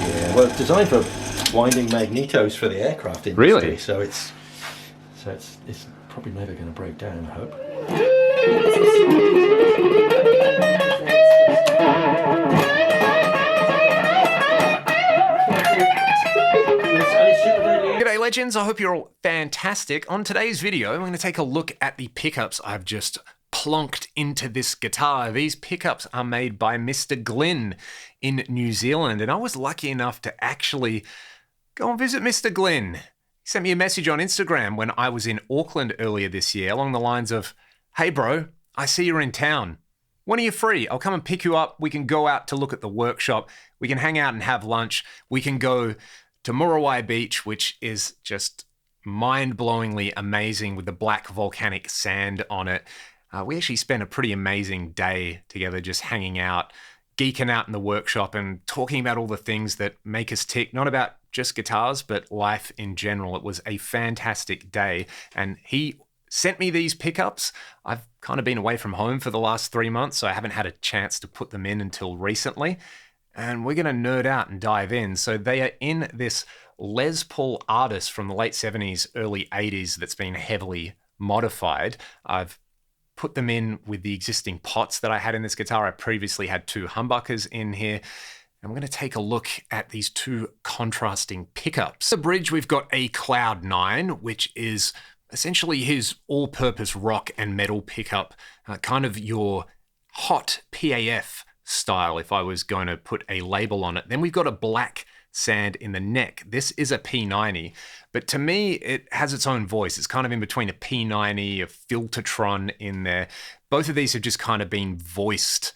Yeah, well, it's designed for winding magnetos for the aircraft industry. Really? So it's probably never going to break down, I hope. G'day legends, I hope you're all fantastic. On today's video, I'm going to take a look at the pickups I've just plonked into this guitar. These pickups are made by Mr. Glyn in New Zealand, and I was lucky enough to actually go and visit Mr. Glyn. He sent me a message on Instagram when I was in Auckland earlier this year along the lines of, "Hey bro, I see you're in town. When are you free? I'll come and pick you up. We can go out to look at the workshop. We can hang out and have lunch. We can go to Muriwai Beach, which is just mind-blowingly amazing with the black volcanic sand on it." We actually spent a pretty amazing day together just hanging out, geeking out in the workshop and talking about all the things that make us tick, not about just guitars, but life in general. It was a fantastic day, and he sent me these pickups. I've kind of been away from home for the last 3 months, so I haven't had a chance to put them in until recently. And we're going to nerd out and dive in. So they are in this Les Paul Artis from the late 70s, early 80s that's been heavily modified. I've put them in with the existing pots that I had in this guitar. I previously had 2 humbuckers in here. And we're going to take a look at these 2 contrasting pickups. The bridge, we've got a Cloud 9, which is essentially his all-purpose rock and metal pickup, kind of your hot PAF style, if I was going to put a label on it. Then we've got a black sand in the neck. This is a P90, but to me, it has its own voice. It's kind of in between a P90, a Filtertron in there. Both of these have just kind of been voiced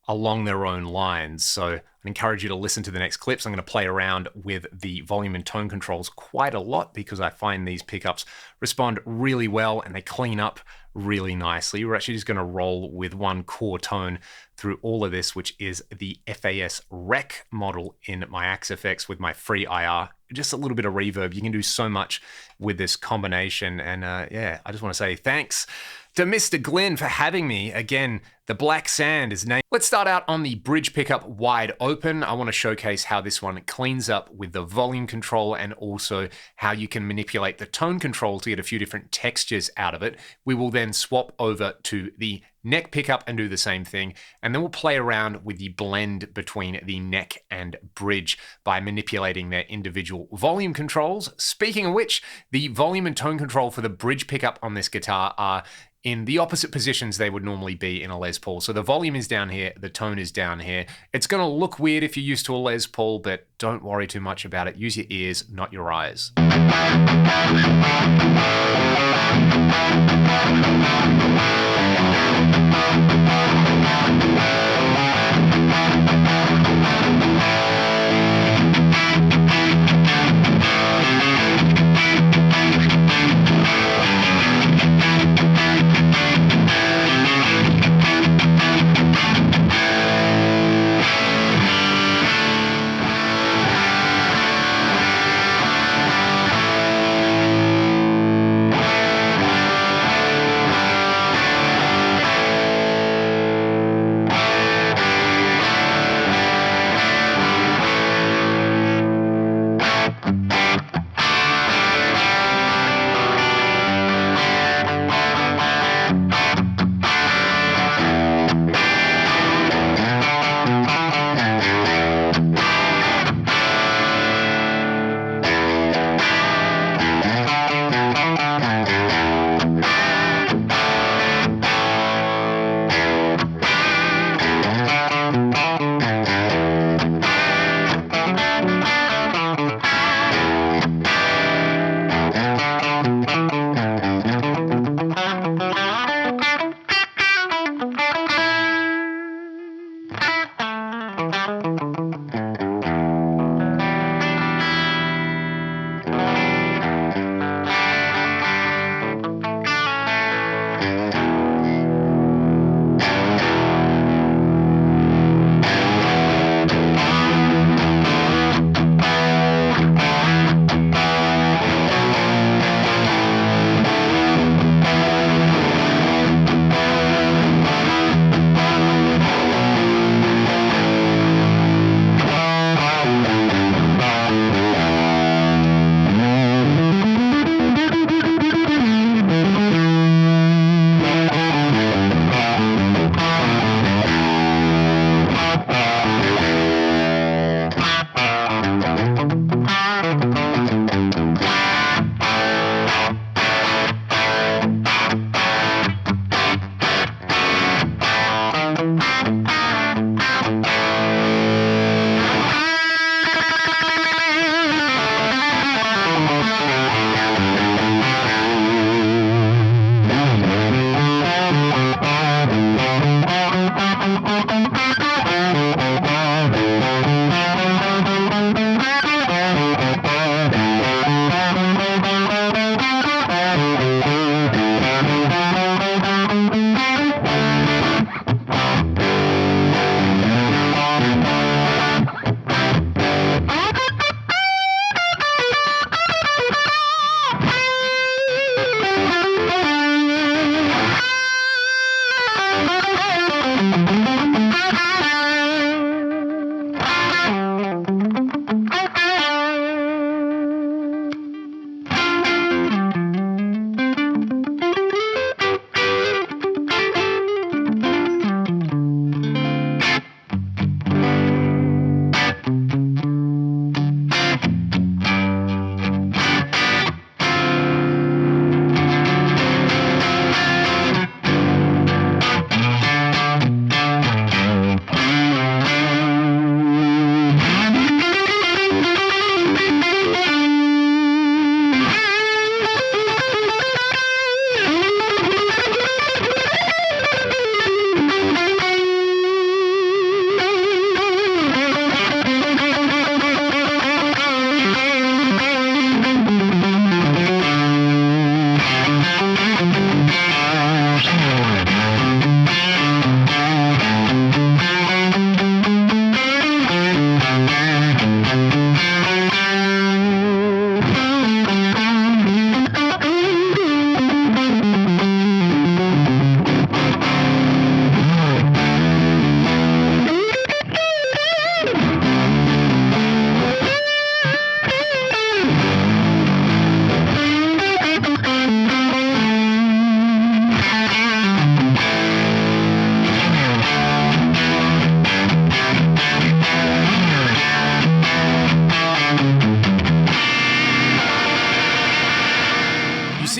along their own lines. So I encourage you to listen to the next clips. I'm going to play around with the volume and tone controls quite a lot because I find these pickups respond really well and they clean up really nicely. We're actually just going to roll with one core tone through all of this, which is the FAS Rec model in my Axe-Fx with my free IR. Just a little bit of reverb. You can do so much with this combination. And yeah, I just want to say thanks to Mr. Glyn for having me. Again, the black sand is named. Let's start out on the bridge pickup wide open. I want to showcase how this one cleans up with the volume control and also how you can manipulate the tone control to get a few different textures out of it. We will then swap over to the neck pickup and do the same thing. And then we'll play around with the blend between the neck and bridge by manipulating their individual volume controls. Speaking of which, the volume and tone control for the bridge pickup on this guitar are in the opposite positions they would normally be in a Les Paul. So the volume is down here, the tone is down here. It's gonna look weird if you're used to a Les Paul, but don't worry too much about it. Use your ears, not your eyes.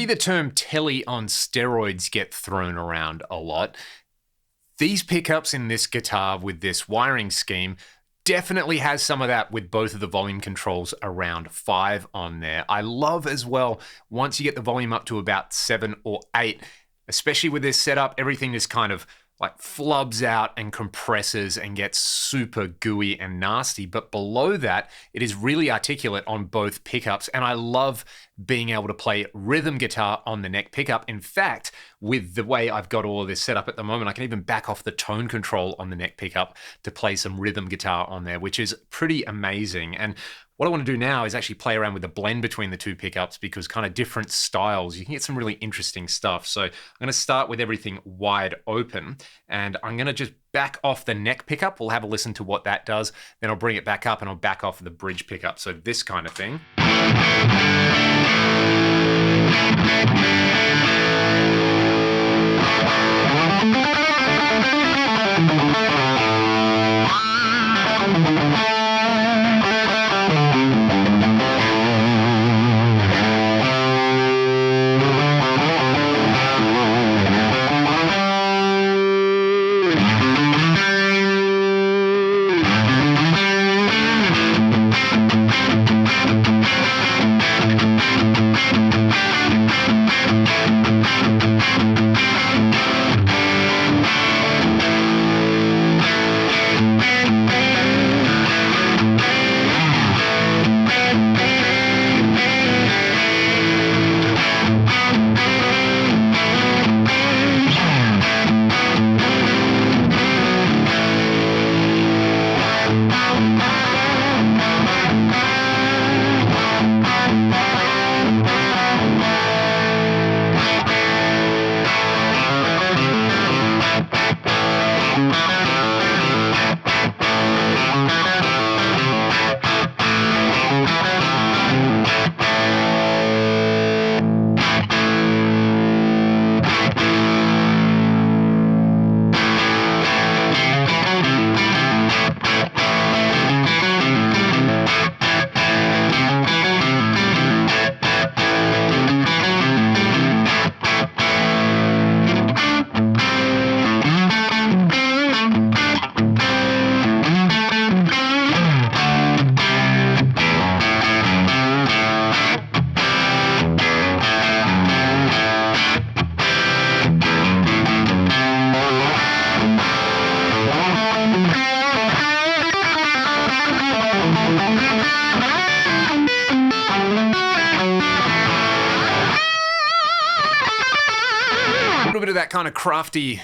see the term telly on steroids get thrown around a lot. These pickups in this guitar with this wiring scheme definitely has some of that with both of the volume controls around 5 on there. I love as well, once you get the volume up to about 7 or 8, especially with this setup, everything is kind of like flubs out and compresses and gets super gooey and nasty. But below that, it is really articulate on both pickups. And I love being able to play rhythm guitar on the neck pickup. In fact, with the way I've got all of this set up at the moment, I can even back off the tone control on the neck pickup to play some rhythm guitar on there, which is pretty amazing. And what I want to do now is actually play around with the blend between the two pickups, because kind of different styles, you can get some really interesting stuff. So I'm going to start with everything wide open, and I'm going to just back off the neck pickup. We'll have a listen to what that does. Then I'll bring it back up and I'll back off the bridge pickup. So this kind of thing. Bit of that kind of crafty,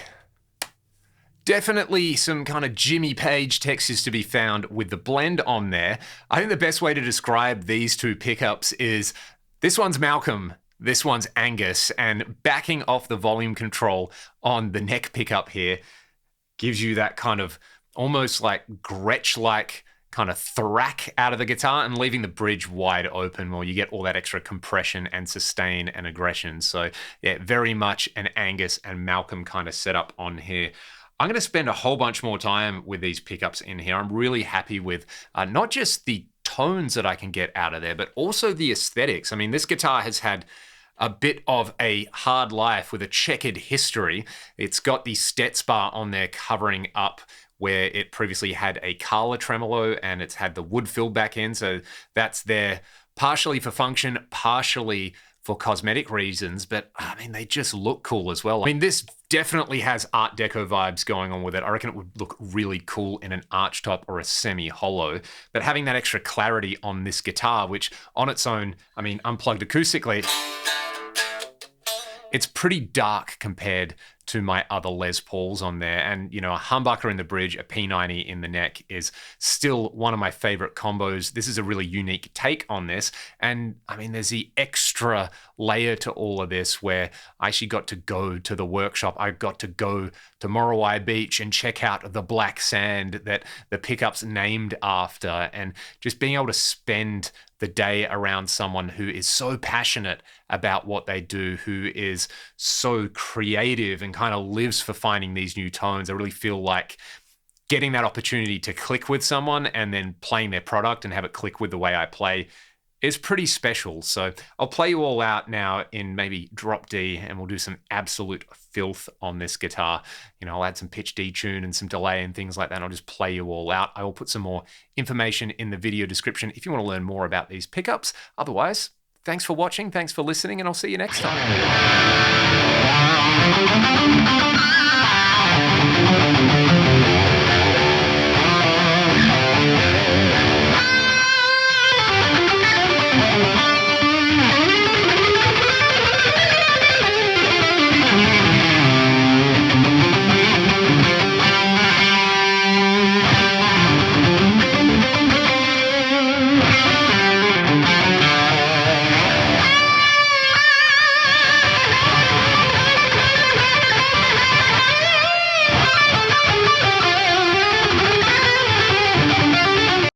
definitely some kind of Jimmy Page textures to be found with the blend on there. I think the best way to describe these two pickups is this one's Malcolm, this one's Angus, and backing off the volume control on the neck pickup here gives you that kind of almost like Gretsch-like kind of thrack out of the guitar, and leaving the bridge wide open while you get all that extra compression and sustain and aggression. So yeah, very much an Angus and Malcolm kind of setup on here. I'm going to spend a whole bunch more time with these pickups in here. I'm really happy with not just the tones that I can get out of there, but also the aesthetics. I mean, this guitar has had a bit of a hard life with a checkered history. It's got the Stets bar on there covering up where it previously had a Carla tremolo, and it's had the wood fill back in. So that's there partially for function, partially for cosmetic reasons, but I mean, they just look cool as well. I mean, this definitely has Art Deco vibes going on with it. I reckon it would look really cool in an arch top or a semi-hollow, but having that extra clarity on this guitar, which on its own, I mean, unplugged acoustically, it's pretty dark compared to my other Les Pauls on there. And, you know, a humbucker in the bridge, a P90 in the neck is still one of my favorite combos. This is a really unique take on this. And I mean, there's the extra layer to all of this where I actually got to go to the workshop. I got to go to Morawai Beach and check out the black sand that the pickup's named after, and just being able to spend the day around someone who is so passionate about what they do, who is so creative and kind of lives for finding these new tones. I really feel like getting that opportunity to click with someone and then playing their product and have it click with the way I play is pretty special. So I'll play you all out now in maybe drop D, and we'll do some absolute filth on this guitar. You know, I'll add some pitch detune and some delay and things like that, and I'll just play you all out. I will put some more information in the video description if you want to learn more about these pickups. Otherwise, thanks for watching, thanks for listening, and I'll see you next time.